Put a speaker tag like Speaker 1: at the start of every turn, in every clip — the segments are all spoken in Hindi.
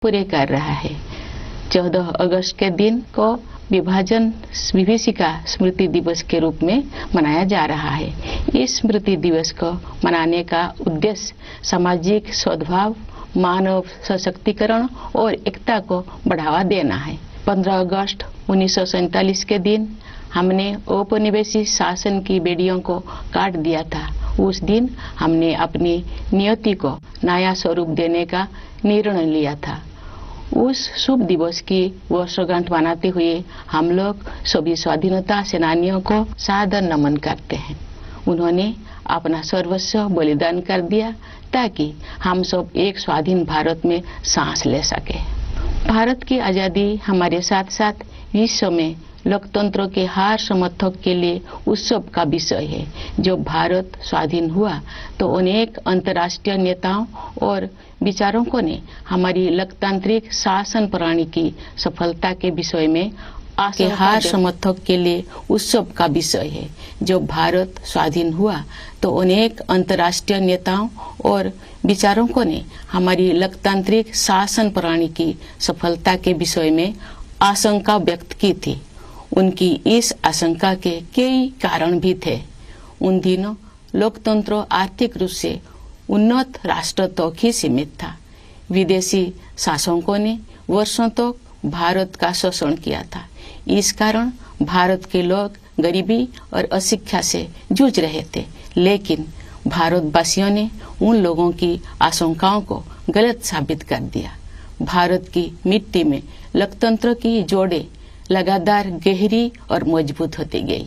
Speaker 1: पूरे कर रहा है। 14 अगस्त के दिन को विभाजन विभीषिका स्मृति दिवस के रूप में मनाया जा रहा है। इस स्मृति दिवस को मनाने का उद्देश्य सामाजिक सद्भाव, मानव सशक्तिकरण और एकता को बढ़ावा देना है। 15 अगस्त 1947 के दिन हमने औपनिवेशिक शासन की बेड़ियों को काट दिया था। उस दिन हमने अपनी नियति को नया स्वरूप देने का निर्णय लिया था। उस शुभ दिवस की वर्षगांठ मनाते हुए हम लोग सभी स्वाधीनता सेनानियों को सादर नमन करते हैं। उन्होंने अपना सर्वस्व बलिदान कर दिया ताकि हम सब एक स्वाधीन भारत में सांस ले सके। भारत की आजादी हमारे साथ साथ विश्व में लोकतंत्र के हर समर्थक के लिए उत्सव का विषय है। जब भारत स्वाधीन हुआ तो अनेक अंतर्राष्ट्रीय नेताओं और विचारकों ने हमारी लोकतांत्रिक शासन प्रणाली की सफलता के विषय में हर समर्थक के लिए उत्सव का विषय है। जब भारत स्वाधीन हुआ तो अनेक अंतर्राष्ट्रीय नेताओं और विचारकों ने हमारी लोकतांत्रिक शासन प्रणाली की सफलता के विषय में आशंका व्यक्त की थी। उनकी इस आशंका के कई कारण भी थे। उन दिनों लोकतंत्र आर्थिक रूप से उन्नत राष्ट्र तक ही सीमित था। विदेशी शासकों ने वर्षों तक भारत का शोषण किया था। इस कारण भारत के लोग गरीबी और अशिक्षा से जूझ रहे थे। लेकिन भारतवासियों ने उन लोगों की आशंकाओं को गलत साबित कर दिया। भारत की मिट्टी में लोकतंत्र की जोड़ें लगातार गहरी और मजबूत होती गई।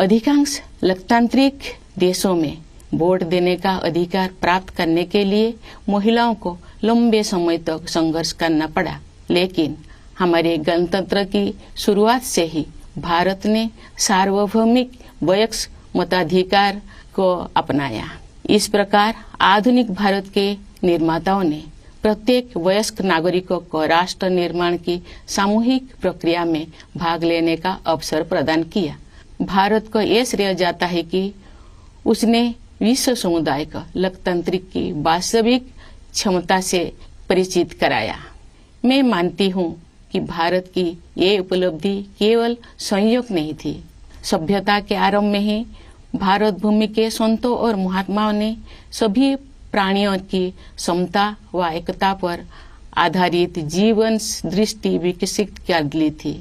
Speaker 1: अधिकांश लोकतांत्रिक देशों में वोट देने का अधिकार प्राप्त करने के लिए महिलाओं को लंबे समय तक संघर्ष करना पड़ा। लेकिन हमारे गणतंत्र की शुरुआत से ही भारत ने सार्वभौमिक वयस्क मताधिकार को अपनाया। इस प्रकार आधुनिक भारत के निर्माताओं ने प्रत्येक वयस्क नागरिकों को राष्ट्र निर्माण की सामूहिक प्रक्रिया में भाग लेने का अवसर प्रदान किया। भारत को यह श्रेय जाता है कि उसने विश्व समुदाय को लोकतांत्रिक की वास्तविक क्षमता से परिचित कराया। मैं मानती हूँ कि भारत की ये उपलब्धि केवल संयोग नहीं थी। सभ्यता के आरंभ में ही भारत भूमि के संतों और महात्माओं ने सभी प्राणियों की समता व एकता पर आधारित जीवन दृष्टि विकसित कर ली थी।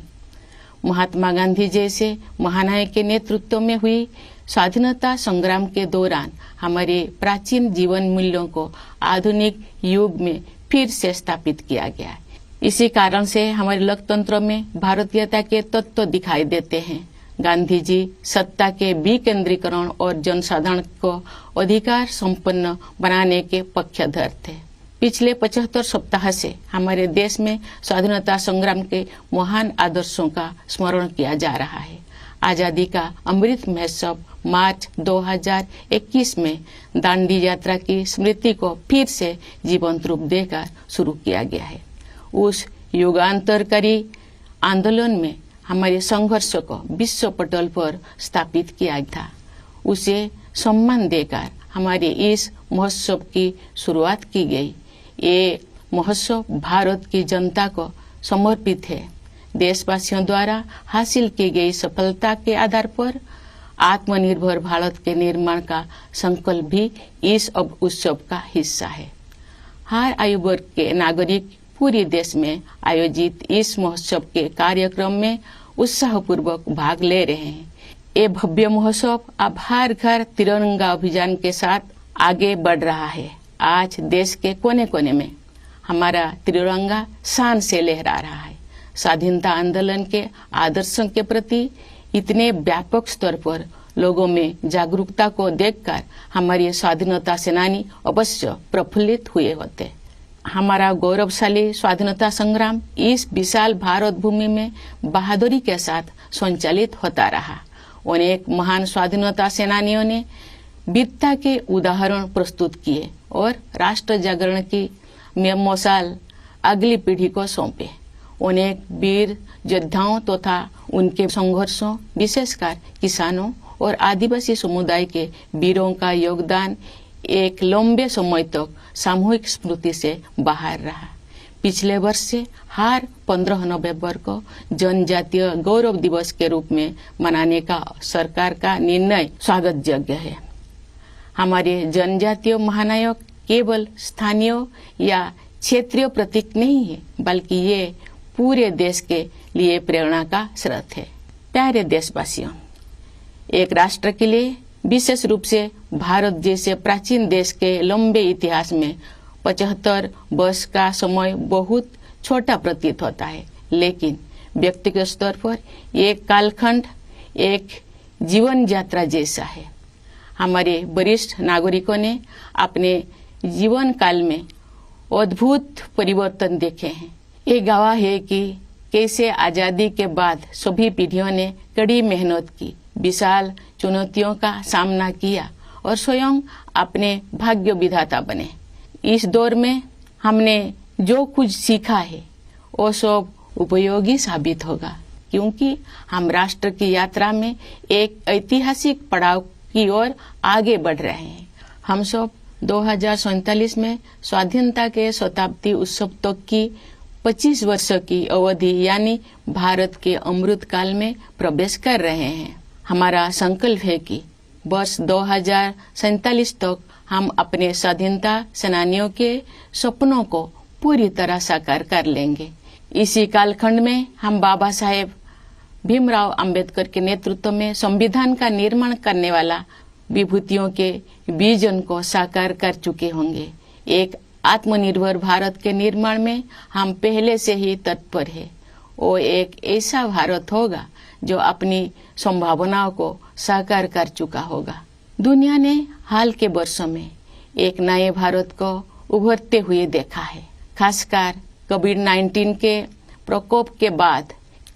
Speaker 1: महात्मा गांधी जैसे महानायक के नेतृत्व में हुई स्वाधीनता संग्राम के दौरान हमारे प्राचीन जीवन मूल्यों को आधुनिक युग में फिर से स्थापित किया गया। इसी कारण से हमारे लोकतंत्र में भारतीयता के तत्व दिखाई देते हैं। गांधी जी सत्ता के विकेंद्रीकरण और जनसाधारण को अधिकार संपन्न बनाने के पक्षधर थे। पिछले 75 सप्ताह से हमारे देश में स्वाधीनता संग्राम के महान आदर्शों का स्मरण किया जा रहा है। आजादी का अमृत महोत्सव मार्च 2021 में दांडी यात्रा की स्मृति को फिर से जीवंत रूप देकर शुरू किया गया है। उस युगांतरकारी आंदोलन में हमारे संघर्ष को विश्व पटल पर स्थापित किया था। उसे सम्मान देकर हमारे इस महोत्सव की शुरुआत की गई। ये महोत्सव भारत की जनता को समर्पित है। देशवासियों द्वारा हासिल की गई सफलता के आधार पर आत्मनिर्भर भारत के निर्माण का संकल्प भी इस उत्सव का हिस्सा है। हर आयु वर्ग के नागरिक पूरे देश में आयोजित इस महोत्सव के कार्यक्रम में उत्साहपूर्वक भाग ले रहे हैं। ये भव्य महोत्सव अब हर घर तिरंगा अभियान के साथ आगे बढ़ रहा है। आज देश के कोने कोने में हमारा तिरंगा शान से लहरा रहा है। स्वाधीनता आंदोलन के आदर्शों के प्रति इतने व्यापक स्तर पर लोगों में जागरूकता को देखकर हमारे स्वाधीनता सेनानी अवश्य प्रफुल्लित हुए होते। हमारा गौरवशाली स्वाधीनता संग्राम इस विशाल भारत भूमि में बहादुरी के साथ संचालित होता रहा। अनेक महान स्वाधीनता सेनानियों ने वीरता के उदाहरण प्रस्तुत किए और राष्ट्र जागरण की मशाल अगली पीढ़ी को सौंपे। अनेक वीर योद्धाओं तथा उनके संघर्षों, विशेषकर किसानों और आदिवासी समुदाय के वीरों का योगदान एक लंबे समय तक सामूहिक स्मृति से बाहर रहा। पिछले वर्ष से हर 15 नवंबर को जनजातीय गौरव दिवस के रूप में मनाने का सरकार का निर्णय स्वागत योग्य है। हमारे जनजातीय महानायक केवल स्थानीय या क्षेत्रीय प्रतीक नहीं है, बल्कि ये पूरे देश के लिए प्रेरणा का स्रोत है। प्यारे देशवासियों, एक राष्ट्र के लिए, विशेष रूप से भारत जैसे प्राचीन देश के लंबे इतिहास में 75 वर्ष का समय बहुत छोटा प्रतीत होता है, लेकिन व्यक्तिगत स्तर पर एक कालखंड एक जीवन यात्रा जैसा है। हमारे वरिष्ठ नागरिकों ने अपने जीवन काल में अद्भुत परिवर्तन देखे हैं। ये गवाह है कि कैसे आजादी के बाद सभी पीढ़ियों ने कड़ी मेहनत की, विशाल चुनौतियों का सामना किया और स्वयं अपने भाग्य विधाता बने। इस दौर में हमने जो कुछ सीखा है वो सब उपयोगी साबित होगा, क्योंकि हम राष्ट्र की यात्रा में एक ऐतिहासिक पड़ाव की ओर आगे बढ़ रहे हैं। हम सब 2047 में स्वाधीनता के शताब्दी उत्सव तक की 25 वर्ष की अवधि यानी भारत के अमृत काल में प्रवेश कर रहे हैं। हमारा संकल्प है कि वर्ष 2047 तक हम अपने स्वाधीनता सेनानियों के सपनों को पूरी तरह साकार कर लेंगे। इसी कालखंड में हम बाबा साहेब भीमराव अंबेडकर के नेतृत्व में संविधान का निर्माण करने वाला विभूतियों के विजन को साकार कर चुके होंगे। एक आत्मनिर्भर भारत के निर्माण में हम पहले से ही तत्पर है। वो एक ऐसा भारत होगा जो अपनी संभावनाओं को साकार कर चुका होगा। दुनिया ने हाल के वर्षों में एक नए भारत को उभरते हुए देखा है। खासकर कोविड-19 के प्रकोप के बाद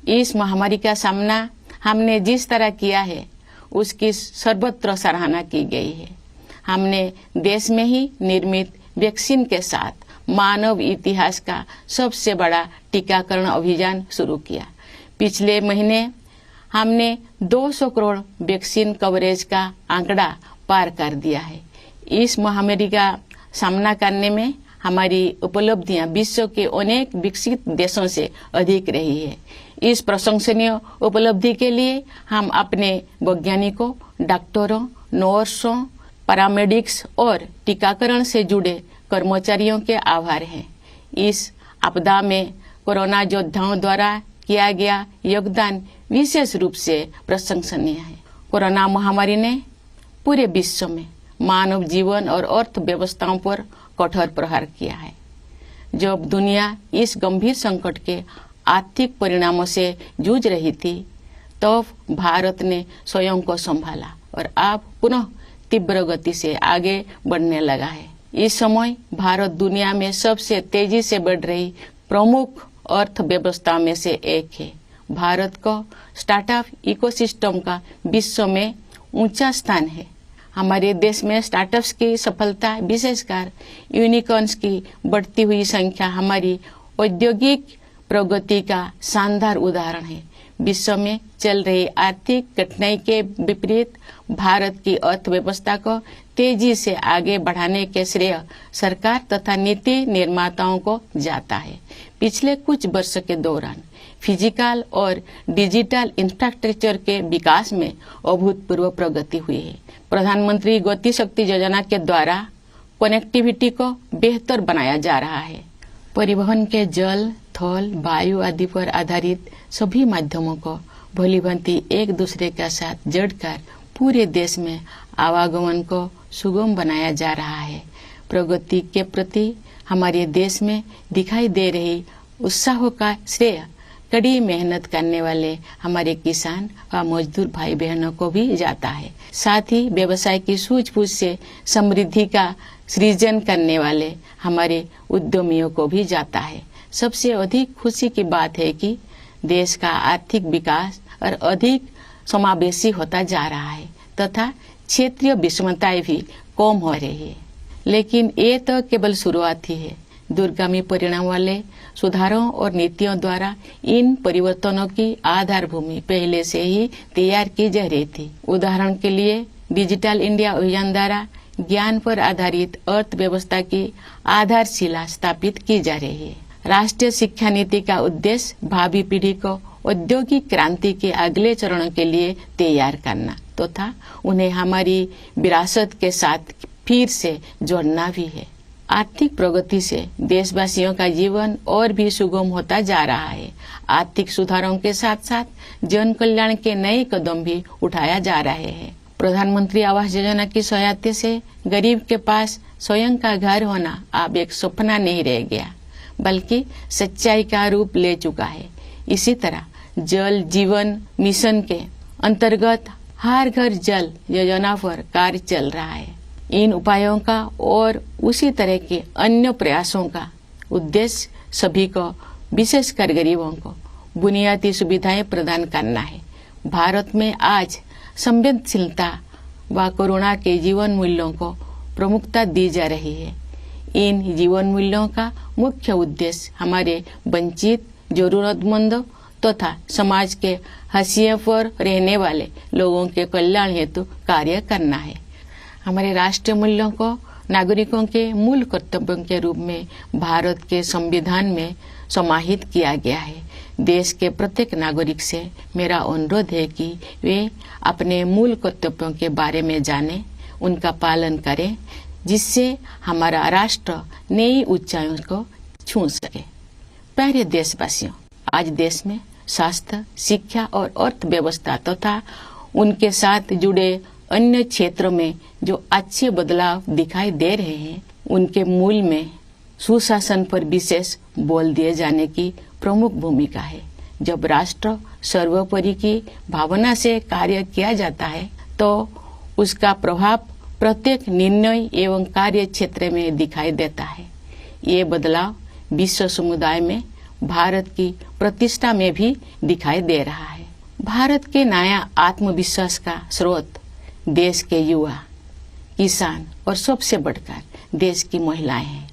Speaker 1: इस महामारी का सामना हमने जिस तरह किया है उसकी सर्वत्र सराहना की गई है। हमने देश में ही निर्मित वैक्सीन के साथ मानव इतिहास का सबसे बड़ा टीकाकरण अभियान शुरू किया। पिछले महीने हमने 200 करोड़ वैक्सीन कवरेज का आंकड़ा पार कर दिया है। इस महामारी का सामना करने में हमारी उपलब्धियां विश्व के अनेक विकसित देशों से अधिक रही है। इस प्रशंसनीय उपलब्धि के लिए हम अपने वैज्ञानिकों, डॉक्टरों, नर्सों, पैरामेडिक्स और टीकाकरण से जुड़े कर्मचारियों के आभार हैं। इस आपदा में कोरोना योद्धाओं द्वारा किया गया योगदान विशेष रूप से प्रशंसनीय है। कोरोना महामारी ने पूरे विश्व में मानव जीवन और अर्थव्यवस्थाओं पर कठोर प्रहार किया है। जब दुनिया इस गंभीर संकट के आर्थिक परिणामों से जूझ रही थी, तब भारत ने स्वयं को संभाला और अब पुनः तीव्र गति से आगे बढ़ने लगा है। इस समय भारत दुनिया में सबसे तेजी से बढ़ रही प्रमुख अर्थव्यवस्था में से एक है। भारत को स्टार्टअप इकोसिस्टम का विश्व में ऊंचा स्थान है। हमारे देश में स्टार्टअप्स की सफलता, विशेषकर यूनिकॉर्न्स की बढ़ती हुई संख्या हमारी औद्योगिक प्रगति का शानदार उदाहरण है। विश्व में चल रही आर्थिक कठिनाई के विपरीत भारत की अर्थव्यवस्था को तेजी से आगे बढ़ाने के श्रेय सरकार तथा नीति निर्माताओं को जाता है। पिछले कुछ वर्ष के दौरान फिजिकल और डिजिटल इंफ्रास्ट्रक्चर के विकास में अभूतपूर्व प्रगति हुई है। प्रधानमंत्री गति शक्ति योजना के द्वारा कनेक्टिविटी को बेहतर बनाया जा रहा है। परिवहन के जल, थल, वायु आदि पर आधारित सभी माध्यमों को भलीभांति एक दूसरे के साथ जोड़कर पूरे देश में आवागमन को सुगम बनाया जा रहा है। प्रगति के प्रति हमारे देश में दिखाई दे रही उत्साह का श्रेय कड़ी मेहनत करने वाले हमारे किसान व मजदूर भाई बहनों को भी जाता है। साथ ही व्यवसाय की सूझबूझ से समृद्धि का सृजन करने वाले हमारे उद्यमियों को भी जाता है। सबसे अधिक खुशी की बात है कि देश का आर्थिक विकास और अधिक समावेशी होता जा रहा है तथा क्षेत्रीय विषमताएं भी कम हो रही है। लेकिन ये तो केवल शुरुआत ही है। दूरगामी परिणाम वाले सुधारों और नीतियों द्वारा इन परिवर्तनों की आधार भूमि पहले से ही तैयार की जा रही थी। उदाहरण के लिए डिजिटल इंडिया अभियान द्वारा ज्ञान पर आधारित अर्थव्यवस्था की आधारशिला स्थापित की जा रही है। राष्ट्रीय शिक्षा नीति का उद्देश्य भावी पीढ़ी को औद्योगिक क्रांति के अगले चरणों के लिए तैयार करना तथा उन्हें हमारी विरासत के साथ फिर से जोड़ना भी है। आर्थिक प्रगति से देशवासियों का जीवन और भी सुगम होता जा रहा है। आर्थिक सुधारों के साथ साथ जन कल्याण के नए कदम भी उठाया जा रहे हैं। प्रधानमंत्री आवास योजना की सहायता से गरीब के पास स्वयं का घर होना अब एक सपना नहीं रह गया, बल्कि सच्चाई का रूप ले चुका है। इसी तरह जल जीवन मिशन के अंतर्गत हर घर जल योजना पर कार्य चल रहा है। इन उपायों का और उसी तरह के अन्य प्रयासों का उद्देश्य सभी को, विशेषकर गरीबों को, बुनियादी सुविधाएं प्रदान करना है। भारत में आज संवेदनशीलता व कोरोना के जीवन मूल्यों को प्रमुखता दी जा रही है। इन जीवन मूल्यों का मुख्य उद्देश्य हमारे वंचित, जरूरतमंदों तथा समाज के हाशिए पर रहने वाले लोगों के कल्याण हेतु कार्य करना है। हमारे राष्ट्रीय मूल्यों को नागरिकों के मूल कर्तव्यों के रूप में भारत के संविधान में समाहित किया गया है। देश के प्रत्येक नागरिक से मेरा अनुरोध है कि वे अपने मूल कर्तव्यों के बारे में जानें, उनका पालन करें, जिससे हमारा राष्ट्र नई ऊंचाइयों को छू सके। प्यारे देशवासियों, आज देश में स्वास्थ्य, शिक्षा और अर्थव्यवस्था तथा उनके साथ जुड़े अन्य क्षेत्रों में जो अच्छे बदलाव दिखाई दे रहे हैं, उनके मूल में सुशासन पर विशेष बल दिए जाने की प्रमुख भूमिका है। जब राष्ट्र सर्वोपरि की भावना से कार्य किया जाता है तो उसका प्रभाव प्रत्येक निर्णय एवं कार्य क्षेत्र में दिखाई देता है। ये बदलाव विश्व समुदाय में भारत की प्रतिष्ठा में भी दिखाई दे रहा है। भारत के नया आत्मविश्वास का स्रोत देश के युवा, किसान और सबसे बढ़कर देश की महिलाएं हैं।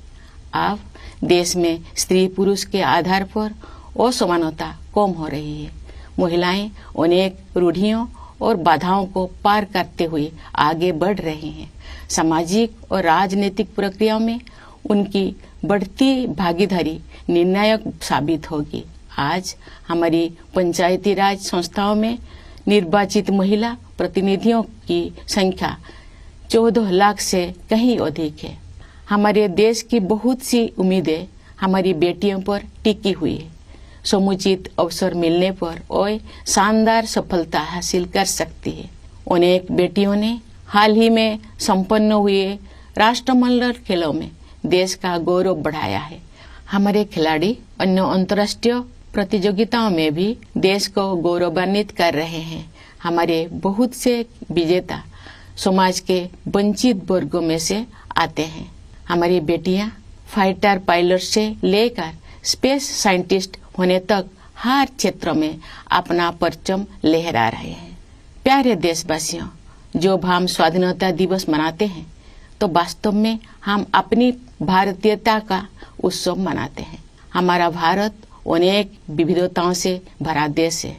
Speaker 1: अब देश में स्त्री पुरुष के आधार पर असमानता कम हो रही है। महिलाएं अनेक रूढ़ियों और बाधाओं को पार करते हुए आगे बढ़ रही हैं। सामाजिक और राजनीतिक प्रक्रियाओं में उनकी बढ़ती भागीदारी निर्णायक साबित होगी। आज हमारी पंचायती राज संस्थाओं में निर्वाचित महिला प्रतिनिधियों की संख्या 14 लाख से कहीं अधिक है। हमारे देश की बहुत सी उम्मीदें हमारी बेटियों पर टिकी हुई है। समुचित अवसर मिलने पर वह शानदार सफलता हासिल कर सकती है। अनेक बेटियों ने हाल ही में संपन्न हुए राष्ट्रमंडल खेलों में देश का गौरव बढ़ाया है। हमारे खिलाड़ी अन्य अंतर्राष्ट्रीय प्रतियोगिताओं में भी देश को गौरवान्वित कर रहे हैं। हमारे बहुत से विजेता समाज के वंचित वर्गों में से आते हैं। हमारी बेटियां फाइटर पायलट से लेकर स्पेस साइंटिस्ट होने तक हर क्षेत्र में अपना परचम लहरा रहे हैं। प्यारे देशवासियों, जब हम स्वाधीनता दिवस मनाते हैं तो वास्तव में हम अपनी भारतीयता का उत्सव मनाते हैं। हमारा भारत अनेक विविधताओं से भरा देश है,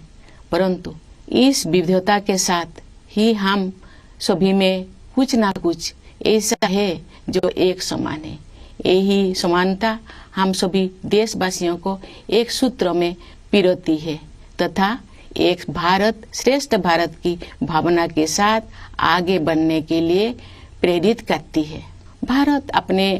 Speaker 1: परंतु इस विविधता के साथ ही हम सभी में कुछ ना कुछ ऐसा है जो एक समान है। यही समानता हम सभी देशवासियों को एक सूत्र में पिरोती है तथा एक भारत श्रेष्ठ भारत की भावना के साथ आगे बढ़ने के लिए प्रेरित करती है। भारत अपने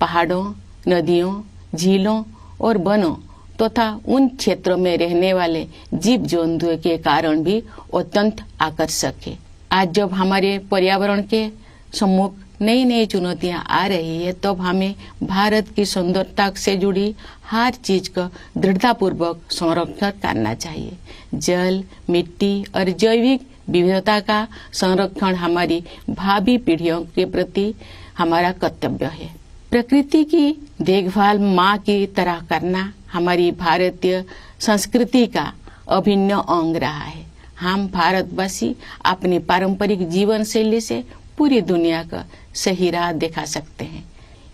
Speaker 1: पहाड़ों, नदियों, झीलों और वनों तथा उन क्षेत्रों में रहने वाले जीव जंतुओं के कारण भी अत्यंत आकर्षक है। आज जब हमारे पर्यावरण के सम्मुख नई नई चुनौतियां आ रही है, तब हमें भारत की सुंदरता से जुड़ी हर चीज का दृढ़तापूर्वक संरक्षण करना चाहिए। जल, मिट्टी और जैविक विविधता का संरक्षण हमारी भावी पीढ़ियों के प्रति हमारा कर्तव्य है। प्रकृति की देखभाल माँ की तरह करना हमारी भारतीय संस्कृति का अभिन्न अंग रहा है। हम भारतवासी अपनी पारंपरिक जीवन शैली से पूरी दुनिया का सही राह दिखा सकते हैं।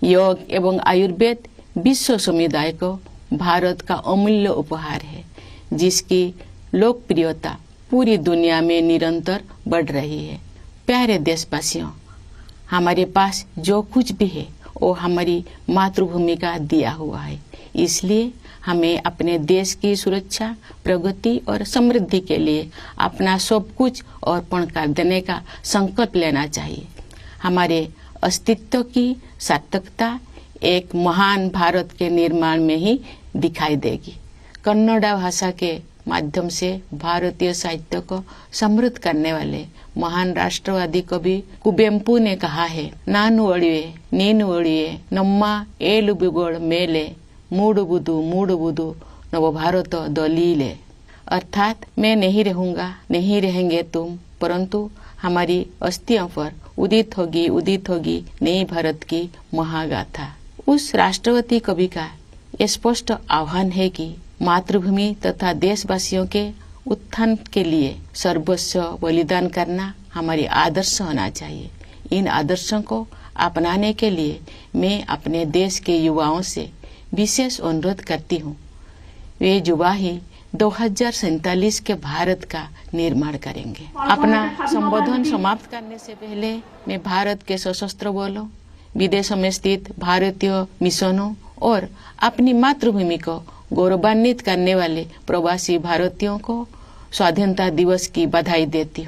Speaker 1: योग एवं आयुर्वेद विश्व समुदाय को भारत का अमूल्य उपहार है, जिसकी लोकप्रियता पूरी दुनिया में निरंतर बढ़ रही है। प्यारे देशवासियों, हमारे पास जो कुछ भी है वो हमारी मातृभूमि का दिया हुआ है। इसलिए हमें अपने देश की सुरक्षा, प्रगति और समृद्धि के लिए अपना सब कुछ अर्पण कर देने का संकल्प लेना चाहिए। हमारे अस्तित्व की सार्थकता एक महान भारत के निर्माण में ही दिखाई देगी। कन्नड़ा भाषा के माध्यम से भारतीय साहित्य को समृद्ध करने वाले महान राष्ट्रवादी कवि कुवेंपु ने कहा है, नानु अड़िए नीनु अड़िए नम्मा एलु बिगोड़ मेले मूडबुदु नव भारत दलीले। अर्थात मैं नहीं रहूंगा, नहीं रहेंगे तुम, परंतु हमारी अस्थियों पर उदित होगी नई भारत की महागाथा। उस राष्ट्रवादी कवि का स्पष्ट आह्वान है कि मातृभूमि तथा देशवासियों के उत्थान के लिए सर्वस्व बलिदान करना हमारी आदर्श होना चाहिए। इन आदर्शों को अपनाने के लिए मैं अपने देश के युवाओं से विशेष अनुरोध करती हूँ। वे युवा ही 2047 के भारत का निर्माण करेंगे। अपना संबोधन समाप्त करने से पहले मैं भारत के सशस्त्र बलों, विदेशों में स्थित भारतीय मिशनों और अपनी मातृभूमि को गौरवान्वित करने वाले प्रवासी भारतीयों को स्वाधीनता दिवस की बधाई देती हूँ।